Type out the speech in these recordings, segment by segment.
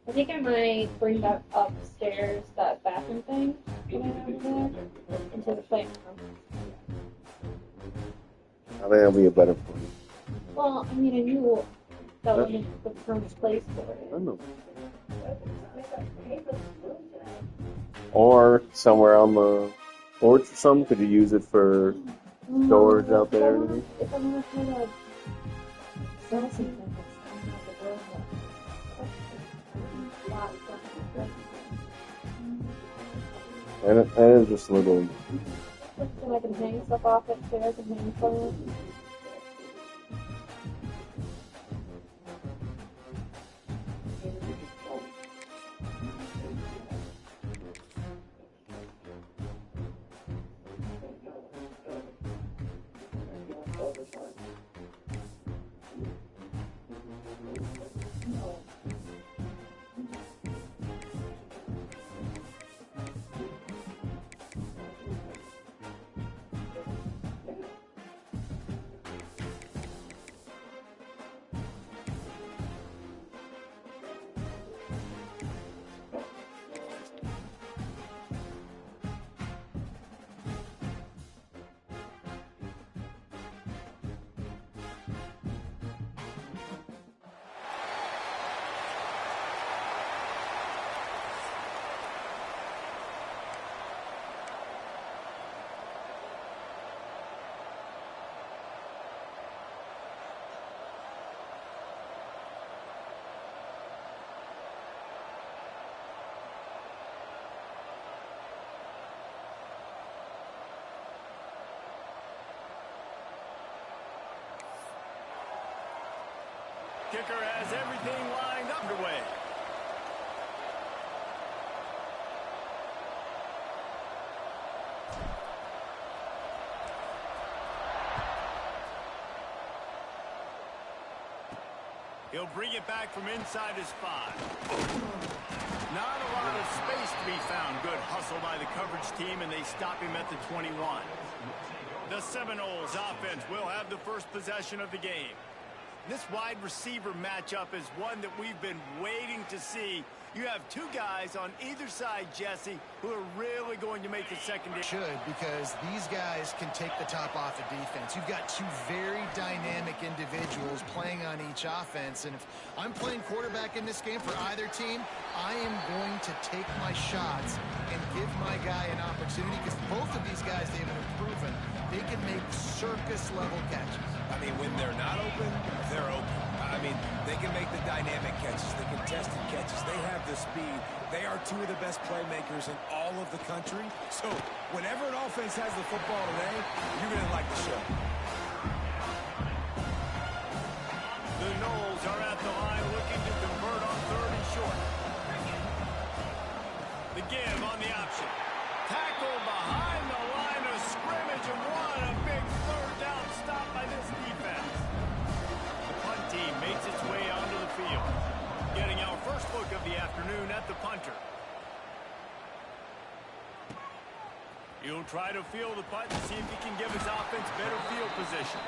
I think I might bring that upstairs, that bathroom thing that I have over there, into the playroom. I think that'll be a better plan. Well, I mean, I knew that wasn't the perfect place for it. I know. Or somewhere on the porch or something. Could you use it for storage out there? If I'm gonna put a something and just a little. so I can hang stuff off upstairs and hang from it. Kicker has everything lined up underway. He'll bring it back from inside his 5. Not a lot of space to be found. Good hustle by the coverage team, and they stop him at the 21. The Seminoles offense will have the first possession of the game. This wide receiver matchup is one that we've been waiting to see. You have two guys on either side, Jesse, who are really going to make the secondary. Should, because these guys can take the top off the defense. You've got two very dynamic individuals playing on each offense, and if I'm playing quarterback in this game for either team, I am going to take my shots and give my guy an opportunity, because both of these guys, they've been proven they can make circus-level catches. I mean, when they're not open, they're open. I mean, they can make the dynamic catches, the contested catches. They have the speed. They are two of the best playmakers in all of the country. So whenever an offense has the football today, you're going to like the show. The Noles are at the line looking to convert on 3rd and short. The give on the option. Tackle behind the line of scrimmage, and what a big 3rd down stop by this defense. The punt team makes its way onto the field. Getting our first look of the afternoon at the punter. He'll try to field the punt and see if he can give his offense better field position.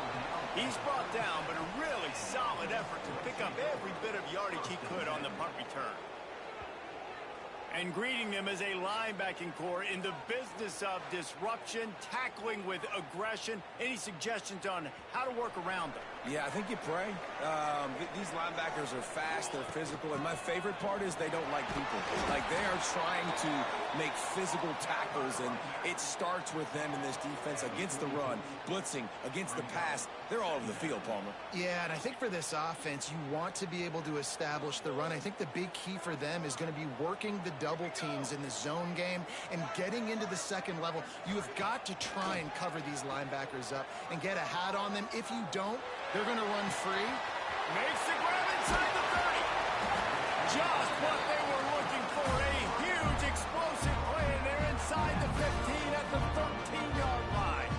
He's brought down, but a really solid effort to pick up every bit of yardage he could on the punt return. And greeting them as a linebacking core in the business of disruption, tackling with aggression. Any suggestions on how to work around them? Yeah, I think you pray. These linebackers are fast, they're physical, and my favorite part is they don't like people. Like, they are trying to make physical tackles, and it starts with them in this defense against the run, blitzing, against the pass. They're all over the field, Palmer. Yeah, and I think for this offense, you want to be able to establish the run. I think the big key for them is going to be working the double teams in the zone game and getting into the second level. You have got to try and cover these linebackers up and get a hat on them. If you don't, they're going to run free. Makes the grab inside the 30. Just what they were looking for. A huge explosive play, and they're inside the 15 at the 13-yard line.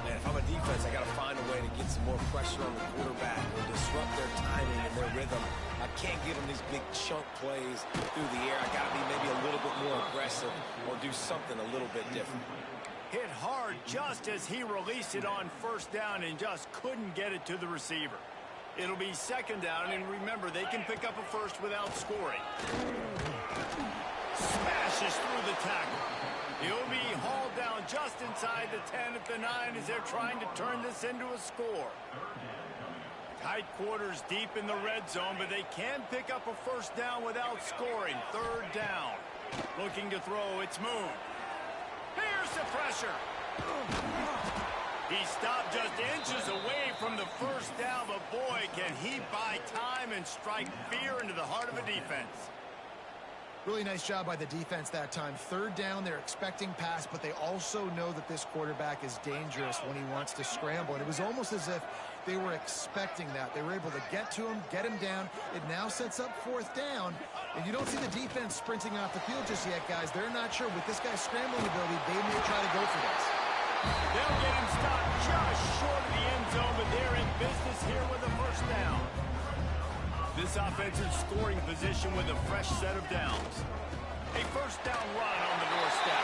And if I'm a defense, I got to find a way to get some more pressure on the quarterback or disrupt their timing and their rhythm. I can't give them these big chunk plays through the air. I got to be maybe a little bit more aggressive or do something a little bit different. Hit hard just as he released it on 1st down and just couldn't get it to the receiver. It'll be second down, and remember, they can pick up a first without scoring. Smashes through the tackle. He'll be hauled down just inside the 10 at the 9 as they're trying to turn this into a score. Tight quarters deep in the red zone, but they can pick up a first down without scoring. Third down. Looking to throw, it's Moon. Here's the pressure. He stopped just inches away from the first down, but boy, can he buy time and strike fear into the heart of a defense. Really nice job by the defense that time. Third down, they're expecting pass, but they also know that this quarterback is dangerous when he wants to scramble. And it was almost as if they were expecting that. They were able to get to him, get him down. It now sets up fourth down. And you don't see the defense sprinting off the field just yet, guys. They're not sure. With this guy's scrambling ability, they may try to go for this. They'll get him stopped just short of the end zone, but they're in business here with a first down. This offensive scoring position with a fresh set of downs. A first down run on the doorstep.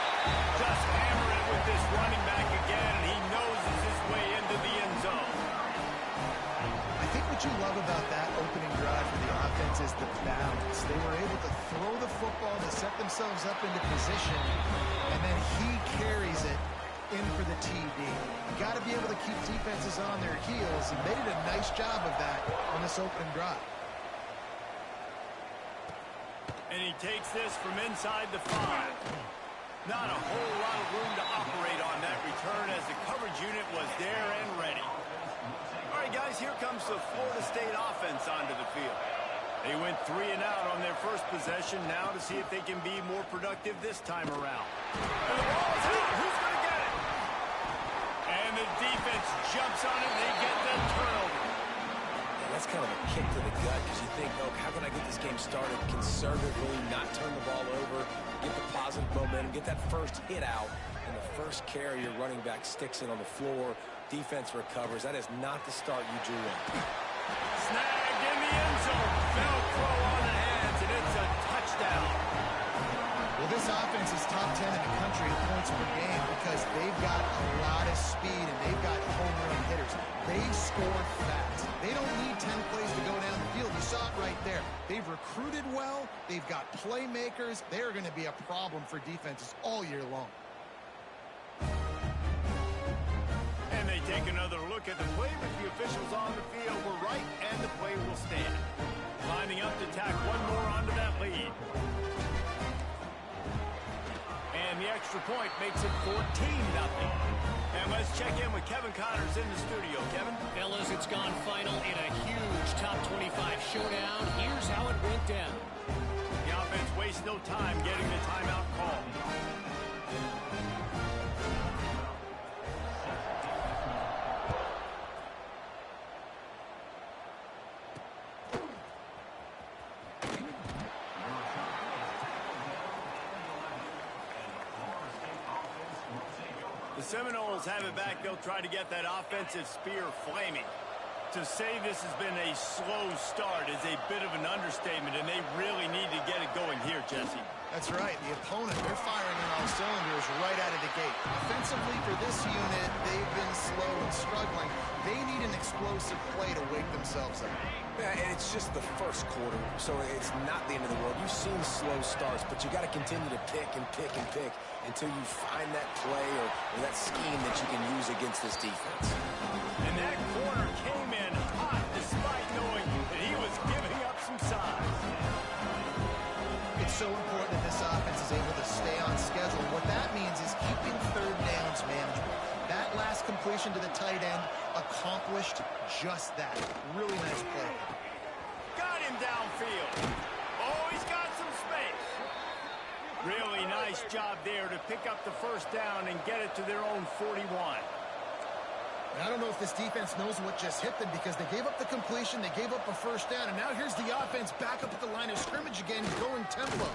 Just hammer it with this running back again, and he noses his way into the end zone. I think what you love about that opening drive for the offense is the balance. They were able to throw the football to set themselves up into position, and then he carries it in for the TD. You got to be able to keep defenses on their heels, and they did a nice job of that on this opening drive. And he takes this from inside the 5. Not a whole lot of room to operate on that return as the coverage unit was there and ready. All right, guys, here comes the Florida State offense onto the field. They went 3 and out on their first possession, now to see if they can be more productive this time around. And the ball's out. Who's going to get it? And the defense jumps on it, and they get the turnover. That's kind of a kick to the gut because you think, oh, how can I get this game started conservatively, not turn the ball over, get the positive momentum, get that first hit out, and the first carry, your running back sticks it on the floor, defense recovers. That is not the start you drew in. Snagged in the end zone. Velcro on the hands, and it's a touchdown. Well, this offense is top 10 in the country in points per game because they've got a lot of speed and they've got home run hitters. They score fast. They don't need 10 plays to go down the field. You saw it right there. They've recruited well. They've got playmakers. They're going to be a problem for defenses all year long. And they take another look at the play, but the officials on the field were right, and the play will stand. Lining up to tack one more onto that lead. And the extra point makes it 14-0. And let's check in with Kevin Connors in the studio. Kevin? Fellas, it's gone final in a huge top 25 showdown. Here's how it went down. The offense wastes no time getting the timeout call. The Seminoles have it back. They'll try to get that offensive spear flaming. To say this has been a slow start is a bit of an understatement, and they really need to get it going here, Jesse. That's right. The opponent, they're firing on all cylinders right out of the gate. Offensively for this unit, they've been slow and struggling. They need an explosive play to wake themselves up. Yeah, and it's just the first quarter, so it's not the end of the world. You've seen slow starts, but you got to continue to pick and pick and pick until you find that play or that scheme that you can use against this defense. And that corner came in hot despite knowing that he was giving up some size. It's so important that this offense is able to stay on schedule. What that means is keeping third downs manageable. That last completion to the tight end accomplished just that. Really nice play. Got him downfield. Oh, he's got some space. Really nice job there to pick up the first down and get it to their own 41. And I don't know if this defense knows what just hit them because they gave up the completion, they gave up a first down, and now here's the offense back up at the line of scrimmage again, going tempo.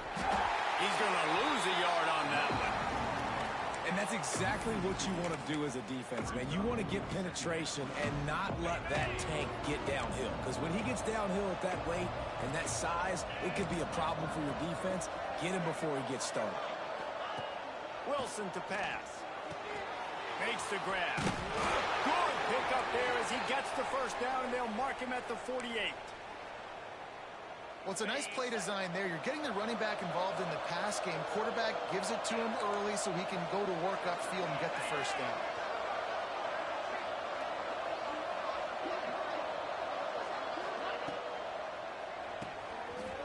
He's going to lose a yard on that one. And that's exactly what you want to do as a defense, man. You want to get penetration and not let that tank get downhill. Because when he gets downhill at that weight and that size, it could be a problem for your defense. Get him before he gets started. Wilson to pass. Makes the grab. Good pick up there as he gets the first down, and they'll mark him at the 48. Well, it's a nice play design there. You're getting the running back involved in the pass game. Quarterback gives it to him early so he can go to work upfield and get the first down.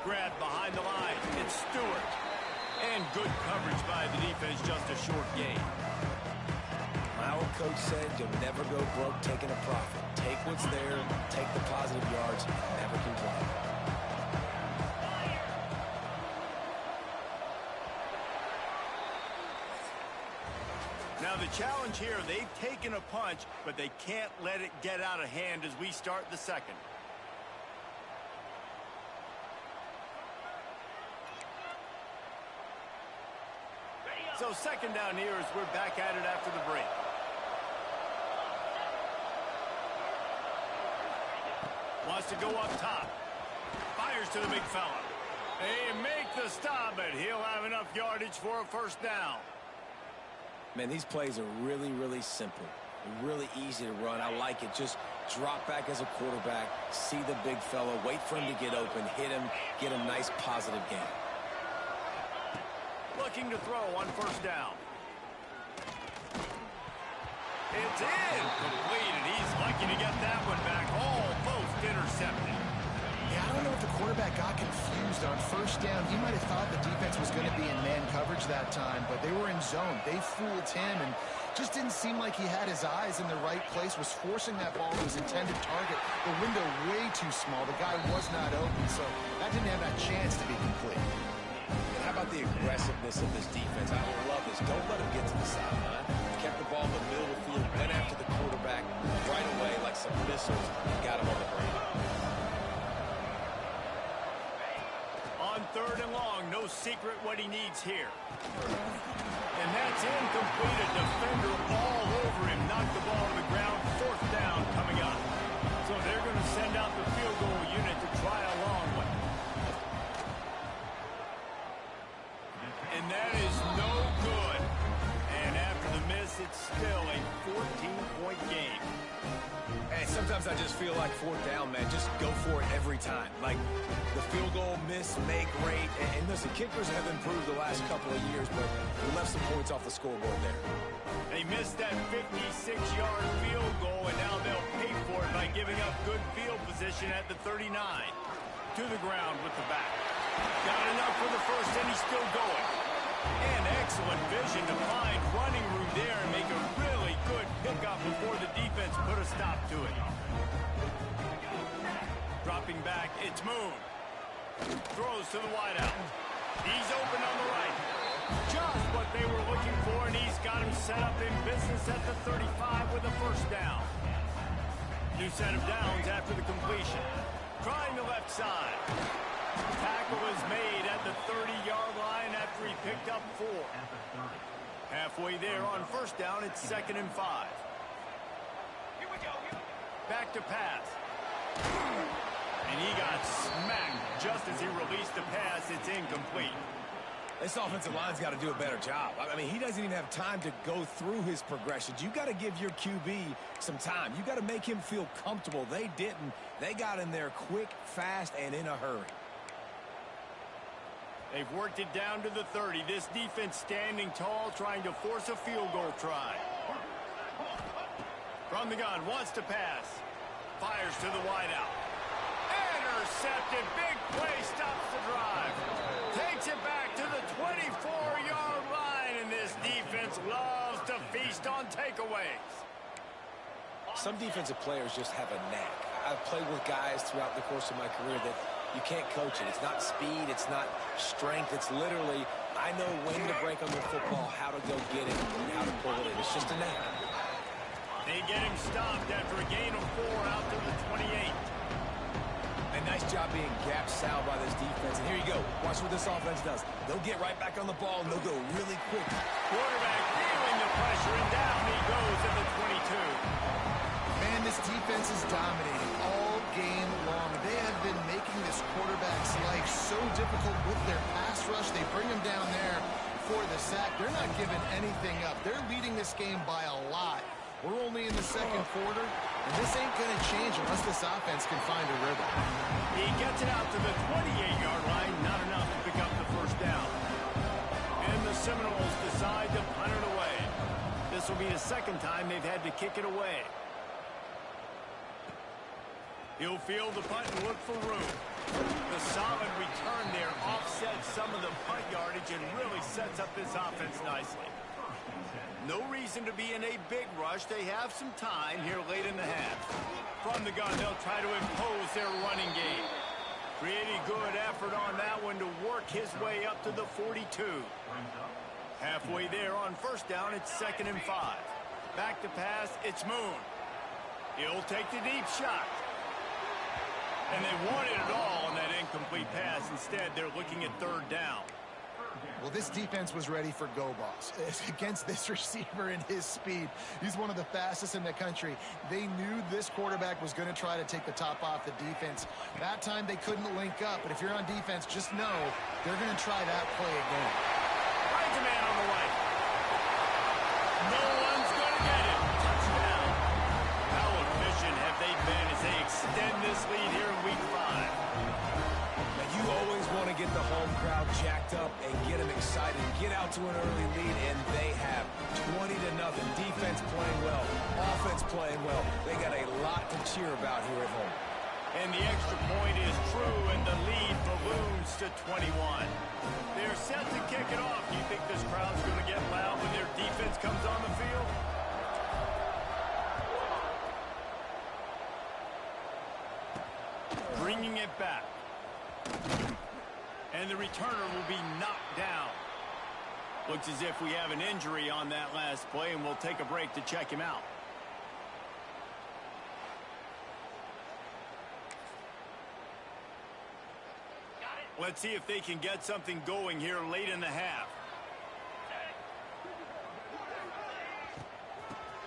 Grab behind the line. It's Stewart. And good coverage by the defense, just a short gain. My old coach said you'll never go broke taking a profit. Take what's there, take the positive yards, never complain. Now the challenge here, they've taken a punch, but they can't let it get out of hand as we start the second. So second down here as we're back at it after the break. Wants to go up top. Fires to the big fella. They make the stop, but he'll have enough yardage for a first down. Man, these plays are really, really simple. Really easy to run. I like it. Just drop back as a quarterback, see the big fella, wait for him to get open, hit him, get a nice positive gain. Looking to throw on first down. It's incomplete, and he's lucky to get that one back. Almost intercepted. Yeah, I don't know if the quarterback got confused on first down. He might have thought the defense was going to be in man coverage that time, but they were in zone. They fooled him and just didn't seem like he had his eyes in the right place, was forcing that ball to his intended target. The window way too small. The guy was not open, so that didn't have that chance to be complete. How about the aggressiveness of this defense? I love this. Don't let him get to the sideline. Kept the ball in the middle of the field, went after the quarterback right away like some missiles, got him on the ground. On third and long, no secret what he needs here. And that's incomplete. A defender all over him. Knocked the ball on the ground. Fourth down coming up. So they're going to send out the field goal unit to try a long one. And that is no good. And after the miss, it's still a 14-point game. Hey, sometimes I just feel like fourth down, man. Just go for it every time. Like the field goal, miss, make, rate. And listen, kickers have improved the last couple of years, but we left some points off the scoreboard there. They missed that 56-yard field goal, and now they'll pay for it by giving up good field position at the 39. To the ground with the back. Got enough for the first, and he's still going. And excellent vision to find running room there and make a really good pickup before the defense put a stop to it. Dropping back, it's Moon. Throws to the wideout. He's open on the right. Just what they were looking for, and he's got him set up in business at the 35 with a first down. New set of downs after the completion. Trying the left side. Tackle is made at the 30-yard line after he picked up 4. Halfway there on first down, it's 2nd and 5. Here we go. Back to pass. And he got smacked just as he released the pass. It's incomplete. This offensive line's got to do a better job. I mean, he doesn't even have time to go through his progressions. You got to give your QB some time. You got to make him feel comfortable. They didn't. They got in there quick, fast, and in a hurry. They've worked it down to the 30. This defense standing tall, trying to force a field goal try. From the gun, wants to pass. Fires to the wideout. Intercepted. Big play, stops the drive. Takes it back to the 24-yard line, and this defense loves to feast on takeaways. Some defensive players just have a knack. I've played with guys throughout the course of my career that you can't coach it. It's not speed. It's not strength. It's literally, I know when to break on the football, how to go get it, and how to pull it in. It's just a knack. They get him stopped after a gain of 4 out to the 28. A nice job being gap sound by this defense. And here you go. Watch what this offense does. They'll get right back on the ball, and they'll go really quick. Quarterback feeling the pressure, and down he goes at the 22. Man, this defense is dominating all game long. They have been making this quarterback's life so difficult with their pass rush. They bring him down there, for the sack. They're not giving anything up. They're leading this game by a lot. We're only in the second quarter, and this ain't going to change unless this offense can find a rhythm. He gets it out to the 28-yard line, not enough to pick up the first down. And the Seminoles decide to punt it away. This will be the second time they've had to kick it away. He'll field the punt and look for room. The solid return there offsets some of the punt yardage and really sets up this offense nicely. No reason to be in a big rush. They have some time here late in the half. From the gun, they'll try to impose their running game. Pretty good effort on that one to work his way up to the 42. Halfway there on first down, it's 2nd and 5. Back to pass, it's Moon. He'll take the deep shot. And they wanted it all on that incomplete pass. Instead, they're looking at 3rd down. Well, this defense was ready for go balls. Against this receiver and his speed, he's one of the fastest in the country. They knew this quarterback was going to try to take the top off the defense. That time they couldn't link up, but if you're on defense, just know they're going to try that play again. Finds a man on the right. No one's going to get it. Touchdown. How efficient have they been as they extend this lead here in Week 5? You always want to get the home crowd jacked up and get them excited. Get out to an early lead, and they have 20-0. Defense playing well, offense playing well. They got a lot to cheer about here at home. And the extra point is true, and the lead balloons to 21. They're set to kick it off. Do you think this crowd's going to get loud when their defense comes on the field? Bringing it back. And the returner will be knocked down. Looks as if we have an injury on that last play, and we'll take a break to check him out. Let's see if they can get something going here late in the half.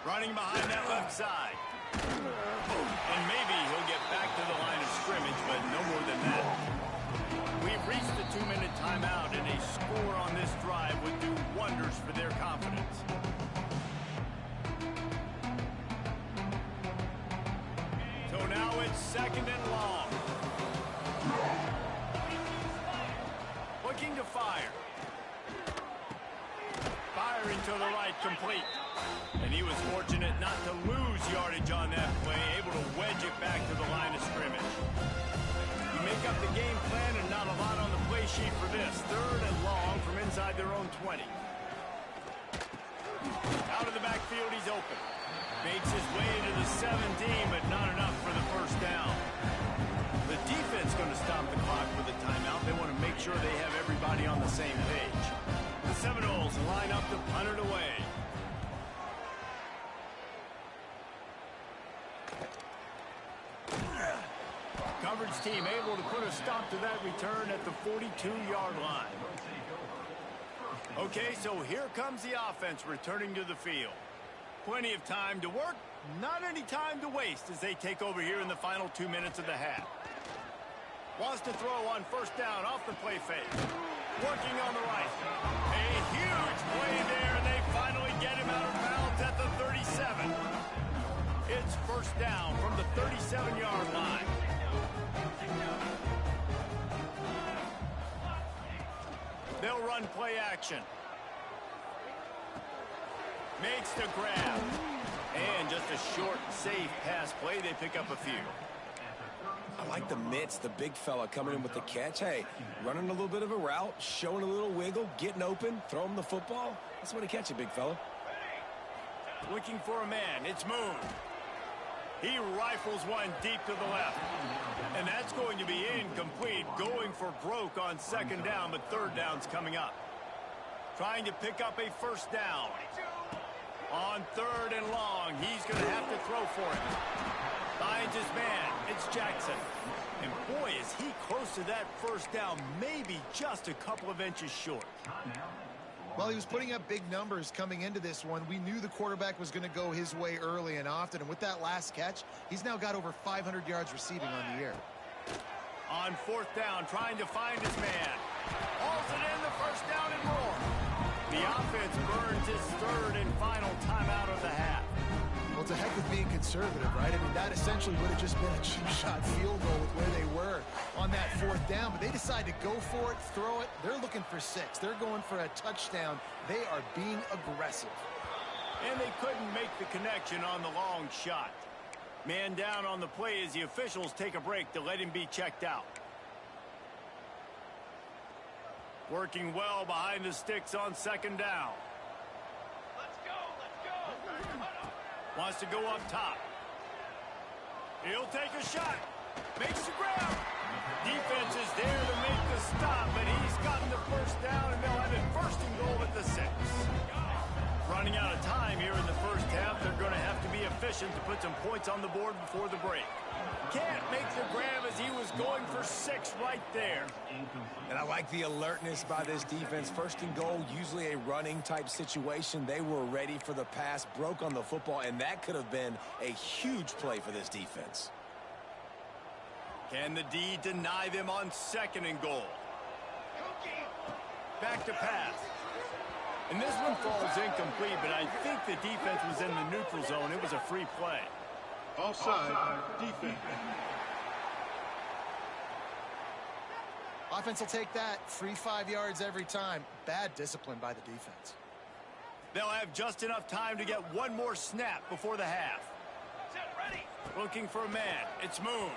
Running behind that left side. And maybe he'll get back to the line of scrimmage, but no more than that. We've reached the 2-minute timeout, and a score on this drive would do wonders for their confidence. So now it's 2nd and long. Looking to fire. Firing to the right, complete. And he was fortunate not to lose yardage on that play, able to wedge it back to the line of scrimmage. You make up the game plan and not a lot on the play sheet for this. 3rd and long from inside their own 20. Out of the backfield, he's open. Makes his way to the 17, but not enough for the first down. The defense going to stop the clock with a timeout. They want to make sure they have everybody on the same page. The Seminoles line up to punt it away. Coverage team able to put a stop to that return at the 42-yard line. Okay, so here comes the offense returning to the field. Plenty of time to work, not any time to waste as they take over here in the final 2 minutes of the half. Wants to throw on first down off the play fake. Working on the right. A huge play there, and they finally get him out of bounds at the 37. It's first down from the 37-yard line. They'll run play action. Makes the grab. And just a short, safe pass play. They pick up a few. I like the mitts, the big fella coming in with the catch. Hey, running a little bit of a route, showing a little wiggle, getting open, throw him the football. That's when he catch it, big fella. Looking for a man. It's Moon. He rifles one deep to the left. And that's going to be incomplete. Going for broke on 2nd down, but 3rd down's coming up. Trying to pick up a first down. On 3rd and long, he's going to have to throw for it. Finds his man. It's Jackson. And boy, is he close to that first down. Maybe just a couple of inches short. Well, he was putting up big numbers coming into this one. We knew the quarterback was going to go his way early and often. And with that last catch, he's now got over 500 yards receiving on the year. On 4th down, trying to find his man. Hauls it in, the first down and more. The offense burns its third and final timeout of the half. Well, to heck with being conservative, right? I mean, that essentially would have just been a cheap-shot field goal with where they were on that fourth down. But they decide to go for it, throw it. They're looking for 6. They're going for a touchdown. They are being aggressive. And they couldn't make the connection on the long shot. Man down on the play as the officials take a break to let him be checked out. Working well behind the sticks on second down. Wants to go up top. He'll take a shot. Makes the grab. Defense is there to make the stop, but he's gotten the first down, and they'll have it first and goal at the 6. Running out of time here in the first half. They're going to have to be efficient to put some points on the board before the break. Can't make the grab as he was going for 6 right there. And I like the alertness by this defense. First and goal, usually a running type situation. They were ready for the pass, broke on the football, and that could have been a huge play for this defense. Can the D deny them on second and goal? Back to pass. And this one falls incomplete, but I think the defense was in the neutral zone. It was a free play. Offside, defense. Offense will take that. Free 5 yards every time. Bad discipline by the defense. They'll have just enough time to get one more snap before the half. Looking for a man. It's Moon. Into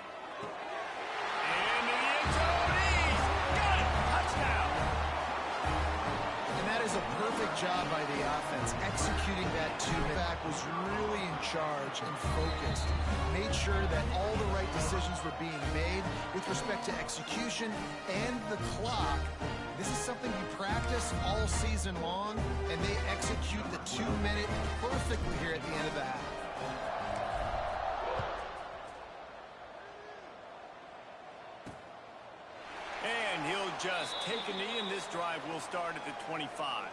the end zone. He's got it. Touchdown. And that is a perfect job by the offense. Executing that two-back was really in charge and focused. Made sure that all the right decisions were being made with respect to execution and the clock. This is something you practice all season long, and they execute the 2-minute perfectly here at the end of the half. And he'll just take a knee, and this drive will start at the 25.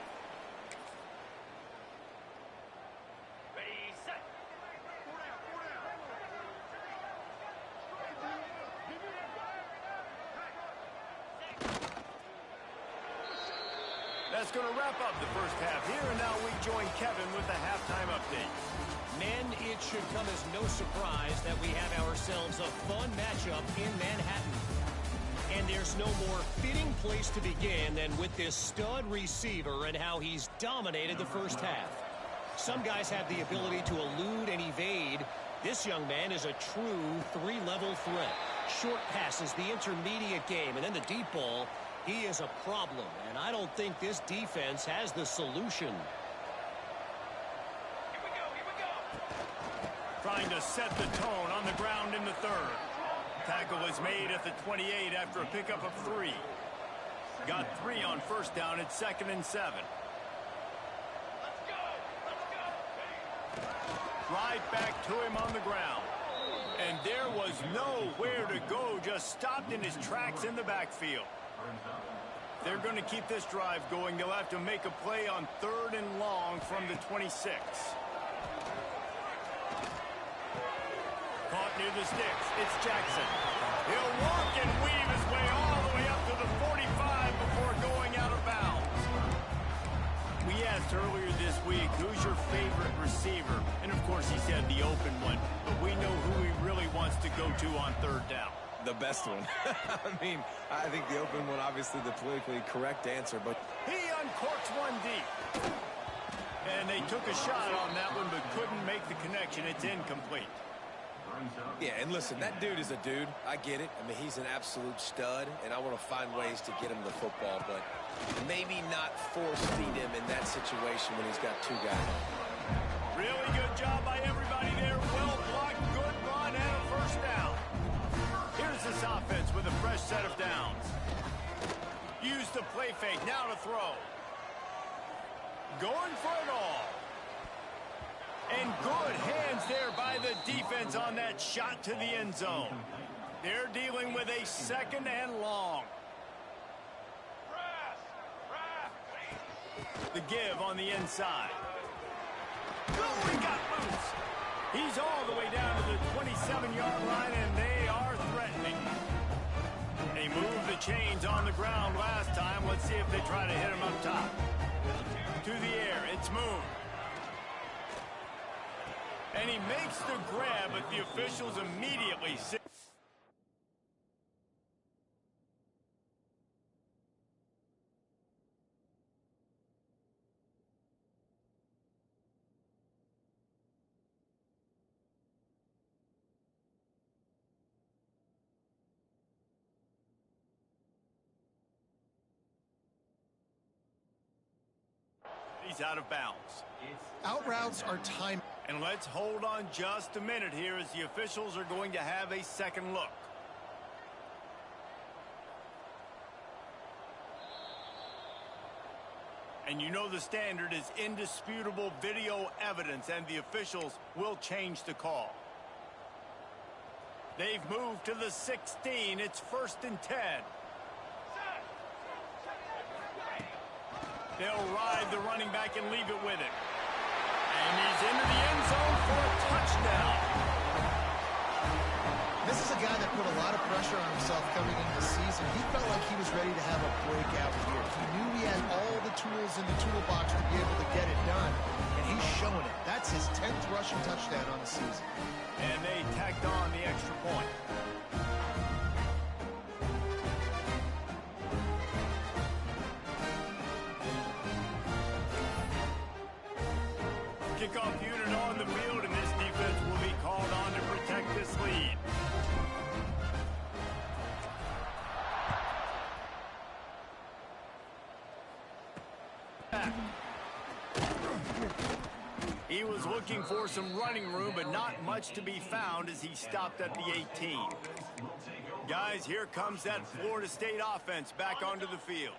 That's going to wrap up the first half here, and now we join Kevin with the halftime update. Men, it should come as no surprise that we have ourselves a fun matchup in Manhattan. And there's no more fitting place to begin than with this stud receiver and how he's dominated the first half. Some guys have the ability to elude and evade. This young man is a true 3-level threat. Short passes, the intermediate game, and then the deep ball. He is a problem, and I don't think this defense has the solution. Here we go. Trying to set the tone on the ground in the third. Tackle is made at the 28 after a pickup of 3. Got 3 on first down at 2nd and 7. Right back to him on the ground. And there was nowhere to go, just stopped in his tracks in the backfield. They're going to keep this drive going. They'll have to make a play on 3rd and long from the 26. Caught near the sticks. It's Jackson. He'll walk and weave his way all the way up to the 45 before going out of bounds. We asked earlier this week, who's your favorite receiver? And of course he said the open one, but we know who he really wants to go to on 3rd down. The best one. I mean, I think the open one, obviously the politically correct answer, but He uncorks one deep. And they took a shot on that one, but couldn't make the connection. It's incomplete. yeah, and listen, that dude is a dude. I get it. I mean, he's an absolute stud, and I want to find ways to get him the football, but maybe not force feed him in that situation when he's got 2 guys. Really good job by everybody there. Well blocked, good run, and a first down. Here's this offense with a fresh set of downs. Use the play fake, now to throw. Going for it all. And good hands there by the defense on that shot to the end zone. They're dealing with a 2nd and long. The give on the inside. Oh, he got loose. He's all the way down to the 27-yard line, and they are threatening. They moved the chains on the ground last time. Let's see if they try to hit him up top. To the air, it's Moon. And he makes the grab, but the officials immediately sit. He's out of bounds. Out routes are time. And let's hold on just a minute here as the officials are going to have a second look. And you know the standard is indisputable video evidence, and the officials will change the call. They've moved to the 16. It's 1st and 10. They'll ride the running back and leave it with it. And he's into the end zone for a touchdown. This is a guy that put a lot of pressure on himself coming into the season. He felt like he was ready to have a breakout year. He knew he had all the tools in the toolbox to be able to get it done, and he's showing it. That's his 10th rushing touchdown on the season. And they tacked on the extra point. Kickoff unit on the field, and this defense will be called on to protect this lead. He was looking for some running room, but not much to be found as he stopped at the 18. Guys, here comes that Florida State offense back onto the field.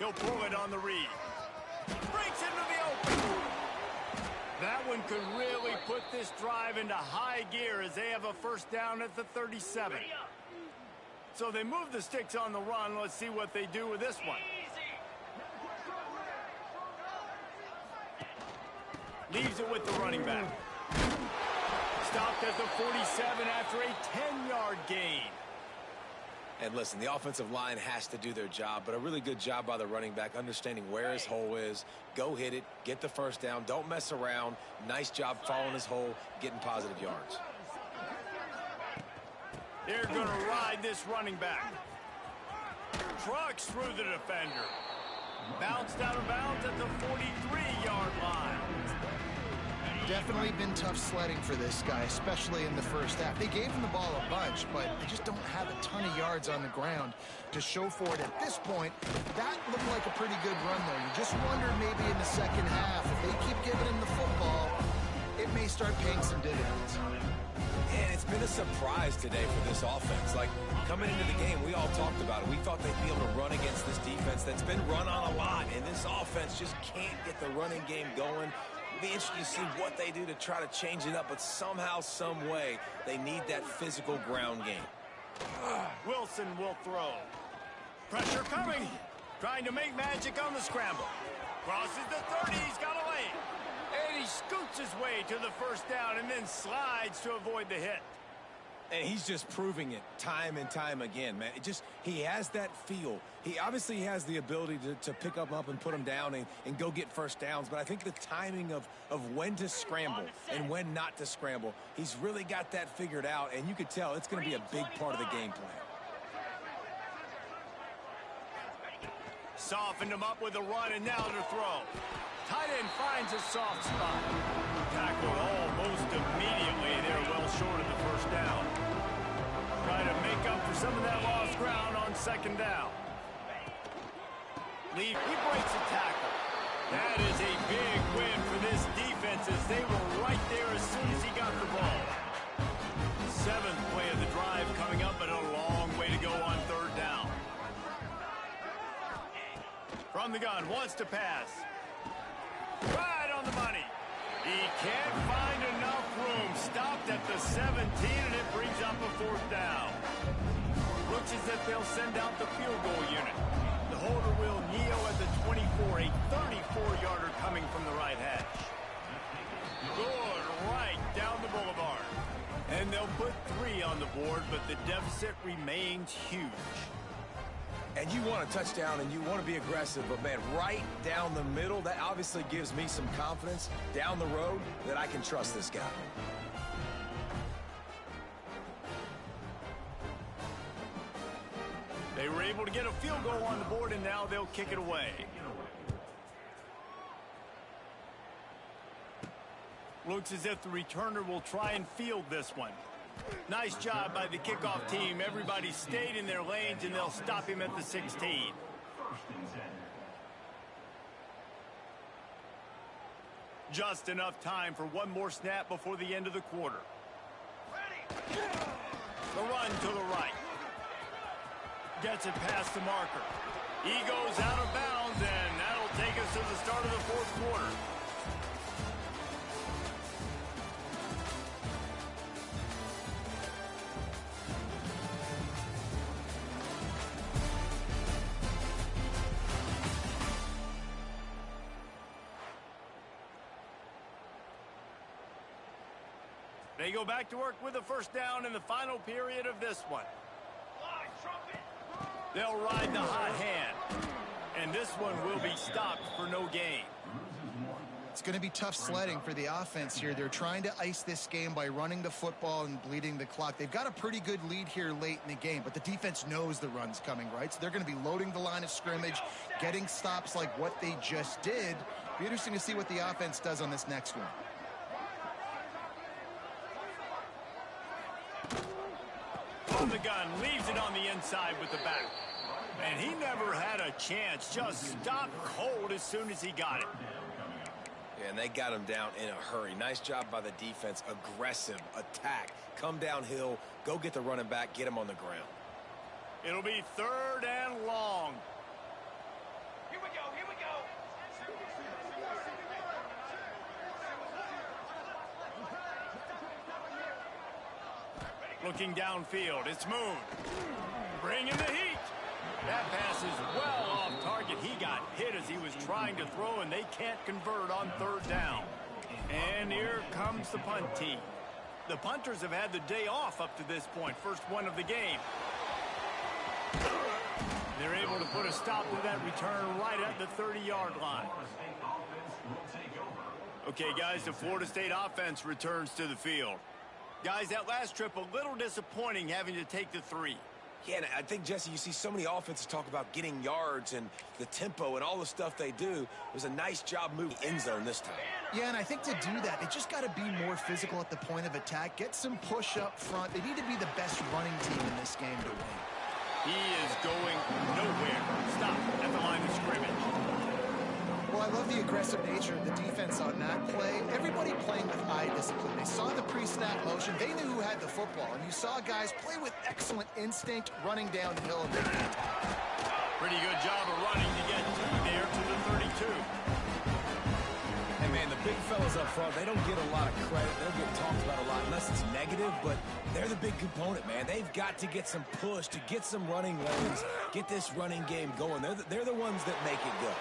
He'll pull it on the read. Breaks into the open. That one could really put this drive into high gear as they have a first down at the 37. So they move the sticks on the run. Let's see what they do with this one. Leaves it with the running back. Stopped at the 47 after a 10-yard gain. And listen, the offensive line has to do their job, but a really good job by the running back, understanding where his hole is. Go hit it, get the first down, don't mess around. Nice job following his hole, getting positive yards. They're going to ride this running back. Trucks through the defender. Bounced out of bounds at the 43-yard line. Definitely been tough sledding for this guy, especially in the first half. They gave him the ball a bunch, but they just don't have a ton of yards on the ground to show for it. At this point, that looked like a pretty good run, though. You just wonder maybe in the second half, if they keep giving him the football, it may start paying some dividends. And it's been a surprise today for this offense. Like, coming into the game, we all talked about it. We thought they'd be able to run against this defense that's been run on a lot, and this offense just can't get the running game going. It'll be interesting to see what they do to try to change it up, but somehow, some way, they need that physical ground game. Wilson will throw. Pressure coming. Trying to make magic on the scramble. Crosses the 30. He's got a lane. And he scoots his way to the first down and then slides to avoid the hit. And he's just proving it time and time again, man. He has that feel. He obviously has the ability to pick up and put him down and go get first downs. But I think the timing of when to scramble and when not to scramble, he's really got that figured out. And you could tell it's going to be a big part of the game plan. Softened him up with a run, and now to throw. Tight end finds a soft spot. Tackled almost immediately. They're well short of the first down. Trying to make up for some of that lost ground on second down. He breaks a tackle. That is a big win for this defense as they were right there as soon as he got the ball. 7th play of the drive coming up, but a long way to go on third down. From the gun, wants to pass. Right on the money. He can't find enough room. Stopped at the 17, and it brings up a 4th down. Looks as if they'll send out the field goal unit. The holder will kneel at the 24, a 34-yarder coming from the right hash. Good right down the boulevard. And they'll 3 on the board, but the deficit remains huge. And you want a touchdown and you want to be aggressive, but man, right down the middle, that obviously gives me some confidence down the road that I can trust this guy. They were able to get a field goal on the board, and now they'll kick it away. Looks as if the returner will try and field this one. Nice job by the kickoff team. Everybody stayed in their lanes, and they'll stop him at the 16. Just enough time for one more snap before the end of the quarter. The run to the right. Gets it past the marker. He goes out of bounds, and that'll take us to the start of the fourth quarter. They go back to work with a first down in the final period of this one. They'll ride the hot hand. And this one will be stopped for no gain. It's going to be tough sledding for the offense here. They're trying to ice this game by running the football and bleeding the clock. They've got a pretty good lead here late in the game, but the defense knows the run's coming, right? So they're going to be loading the line of scrimmage, getting stops like what they just did. Be interesting to see what the offense does on this next one. From the gun, leaves it on the inside with the back. And he never had a chance, just stopped cold as soon as he got it. Yeah, and they got him down in a hurry. Nice job by the defense. Aggressive attack. Come downhill, go get the running back, get him on the ground. It'll be 3rd and long. Here we go, here we go. Looking downfield, it's Moon. Bringing the heat. That pass is well off target. He got hit as he was trying to throw, and they can't convert on 3rd down. And here comes the punt team. The punters have had the day off up to this point. First one of the game. They're able to put a stop to that return right at the 30-yard line. Okay, guys, the Florida State offense returns to the field. Guys, that last trip, a little disappointing having to take the 3. Yeah, and I think, Jesse, you see so many offenses talk about getting yards and the tempo and all the stuff they do. It was a nice job moving end zone this time. Yeah, and I think to do that, they just got to be more physical at the point of attack, get some push up front. They need to be the best running team in this game to win. He is going nowhere. Stop at the line of scrimmage. Well, I love the aggressive nature of the defense on that play. Everybody playing with eye discipline. They saw the pre-snap motion. They knew who had the football. And you saw guys play with excellent instinct running downhill. Pretty good job of running to get there to the 32. And, man, the big fellas up front, they don't get a lot of credit. They don't get talked about a lot unless it's negative, but they're the big component, man. They've got to get some push, to get some running lanes, get this running game going. They're the ones that make it go.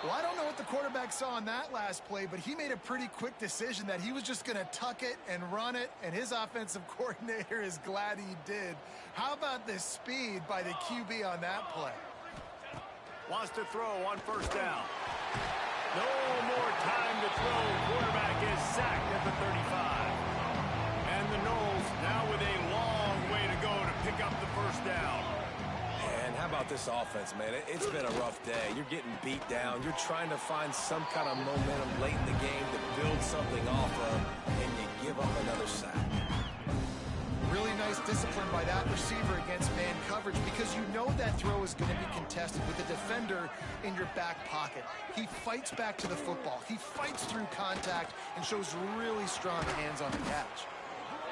Well, I don't know what the quarterback saw on that last play, but he made a pretty quick decision that he was just going to tuck it and run it, and his offensive coordinator is glad he did. How about the speed by the QB on that play? Wants to throw on 1st down. No more time to throw. Quarterback is sacked at the 35. And the Noles now with a long way to go to pick up the 1st down. And how about this offense, man? It's been a rough day. You're getting beat down. You're trying to find some kind of momentum late in the game to build something off of, and you give up another sack. Really nice discipline by that receiver against man coverage, because you know that throw is going to be contested with a defender in your back pocket. He fights back to the football. He fights through contact and shows really strong hands on the catch.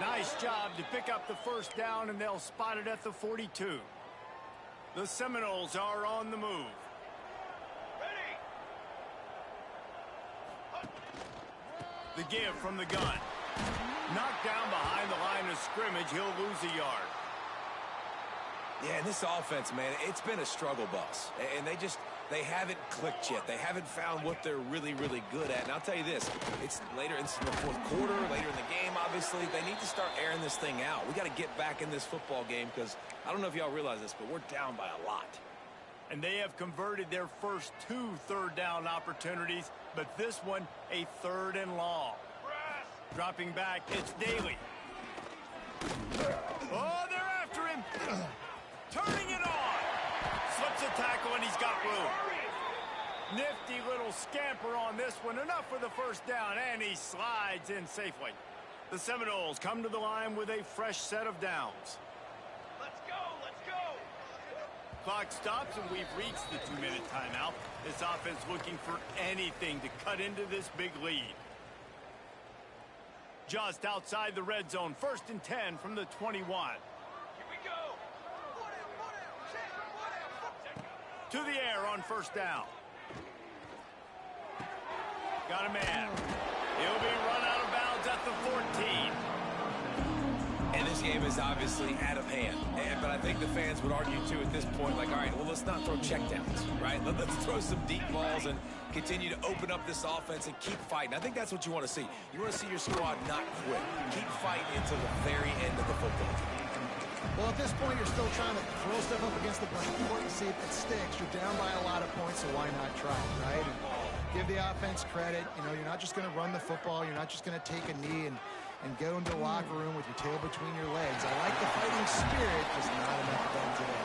Nice job to pick up the 1st down, and they'll spot it at the 42. The Seminoles are on the move. The give from the gun. Knocked down behind the line of scrimmage. He'll lose a yard. Yeah, and this offense, man, it's been a struggle bus. And they They haven't clicked yet. They haven't found what they're really, really good at. And I'll tell you this, it's later in the fourth quarter, later in the game, obviously. They need to start airing this thing out. We got to get back in this football game because I don't know if y'all realize this, but we're down by a lot. And they have converted their first 2 third-down opportunities, but this one a 3rd and long. Dropping back, it's Daly. Oh, they're after him. Turning it on. Slips a tackle, and he's got room. Nifty little scamper on this one. Enough for the first down, and he slides in safely. The Seminoles come to the line with a fresh set of downs. Let's go, let's go. Clock stops, and we've reached the 2-minute timeout. This offense looking for anything to cut into this big lead. Just outside the red zone, 1st and 10 from the 21. Here we go. To the air on 1st down. Got a man. He'll be run out of bounds at the 14. And this game is obviously out of hand. But I think the fans would argue, too, at this point, like, all right, well, let's not throw checkdowns, right? Let's throw some deep balls and continue to open up this offense and keep fighting. I think that's what you want to see. You want to see your squad not quit. Keep fighting until the very end of the football game. Well, at this point, you're still trying to throw stuff up against the board and see if it sticks. You're down by a lot of points, so why not try, right? And give the offense credit. You know, you're not just going to run the football. You're not just going to take a knee and go into the locker room with your tail between your legs. I like the fighting spirit. It's not enough done today.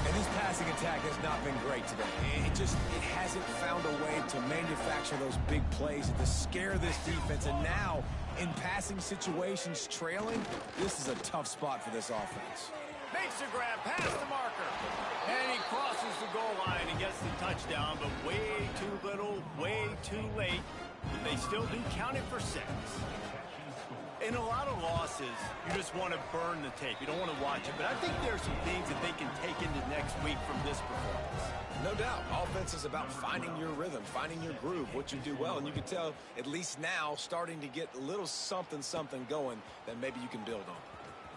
And this passing attack has not been great today. It hasn't found a way to manufacture those big plays and to scare this defense. And now, in passing situations, trailing, this is a tough spot for this offense. Makes a grab past the marker. And he crosses the goal line and gets the touchdown, but way too little, way too late. But they still do count it for 6. In a lot of losses, you just want to burn the tape. You don't want to watch it. But I think there are some things that they can take into next week from this performance. No doubt. Offense is about finding your rhythm, finding your groove, what you do well. And you can tell, at least now, starting to get a little something going that maybe you can build on.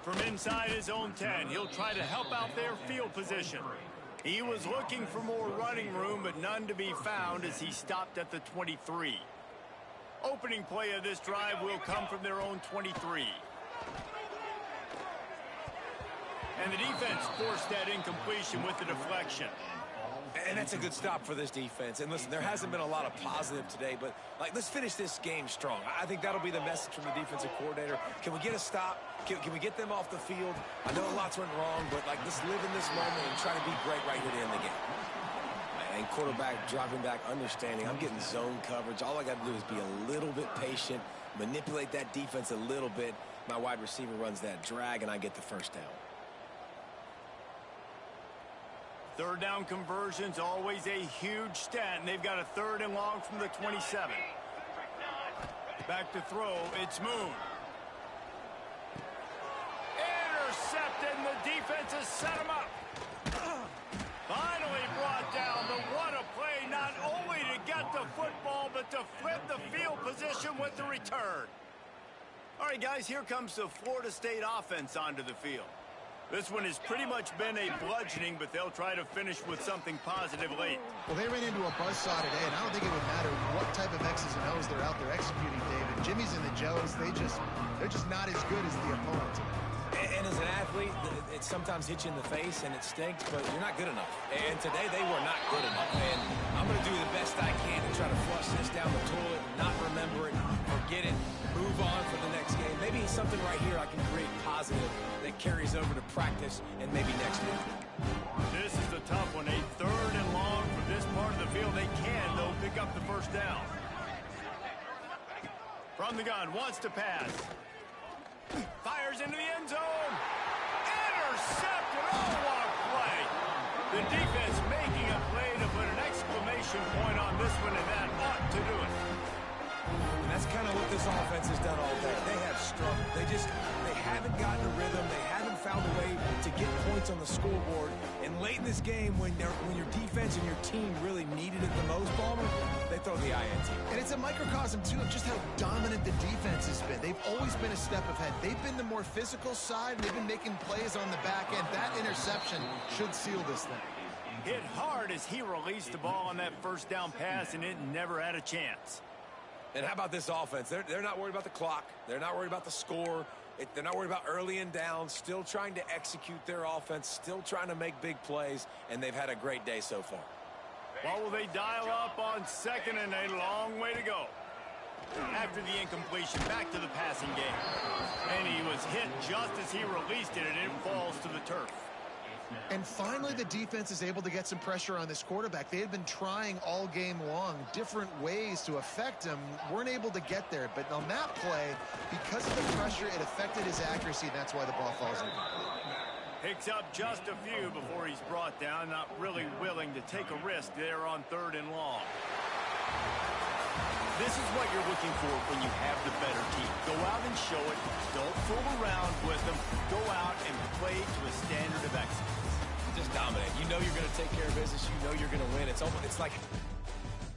From inside his own 10, he'll try to help out their field position. He was looking for more running room, but none to be found as he stopped at the 23. Opening play of this drive will come from their own 23. And the defense forced that incompletion with the deflection. And that's a good stop for this defense. And listen, there hasn't been a lot of positive today, but let's finish this game strong. I think that'll be the message from the defensive coordinator. Can we get a stop? Can we get them off the field? I know lots went wrong, but let's live in this moment and try to be great right here to end the game. And quarterback dropping back, understanding I'm getting zone coverage. All I got to do is be a little bit patient, manipulate that defense a little bit. My wide receiver runs that drag, and I get the first down. Third down conversions, always a huge stat, and they've got a 3rd and long from the 27. Back to throw, it's Moon. Intercepted, and the defense has set him up. Finally brought down, but what a play, not only to get the football, but to flip the field position with the return. All right, guys, here comes the Florida State offense onto the field. This one has pretty much been a bludgeoning, but they'll try to finish with something positive late. Well, they ran into a buzzsaw today, and I don't think it would matter what type of X's and O's they're out there executing, David. Jimmy's and the Joes, they're just not as good as the opponent. And as an athlete, it sometimes hits you in the face and it stinks, but you're not good enough. And today they were not good enough. And I'm going to do the best I can to try to flush this down the toilet, not remember it, forget it, move on for the next game. Maybe something right here I can create positive that carries over to practice and maybe next week. This is the tough one. A 3rd and long from this part of the field. They can, though, pick up the first down. From the gun, wants to pass. Fires into the end zone. Intercepted. Oh, what a play. The defense making a play to put an exclamation point on this one, and that ought to do it. And that's kind of what this offense has done all day. They have struggled. They haven't gotten a rhythm. They haven't found a way to get points on the scoreboard. And late in this game, when your defense and your team really needed it the most, Palmer, they throw the INT. And it's a microcosm, too, of just how dominant the defense has been. They've always been a step ahead. They've been the more physical side, and they've been making plays on the back end. That interception should seal this thing. Hit hard as he released the ball on that first down pass, and it never had a chance. And how about this offense? They're not worried about the clock. They're not worried about the score. They're not worried about early and down. Still trying to execute their offense. Still trying to make big plays. And they've had a great day so far. Well, will they dial up on second and a long way to go? After the incompletion, back to the passing game. And he was hit just as he released it, and it falls to the turf. And finally, the defense is able to get some pressure on this quarterback. They had been trying all game long, different ways to affect him, weren't able to get there. But on that play, because of the pressure, it affected his accuracy, and that's why the ball falls incomplete. Picks up just a few before he's brought down, not really willing to take a risk there on 3rd and long. This is what you're looking for when you have the better team. Go out and show it. Don't fool around with them. Go out and play to a standard of excellence. Just dominate. You know you're going to take care of business. You know you're going to win. It's like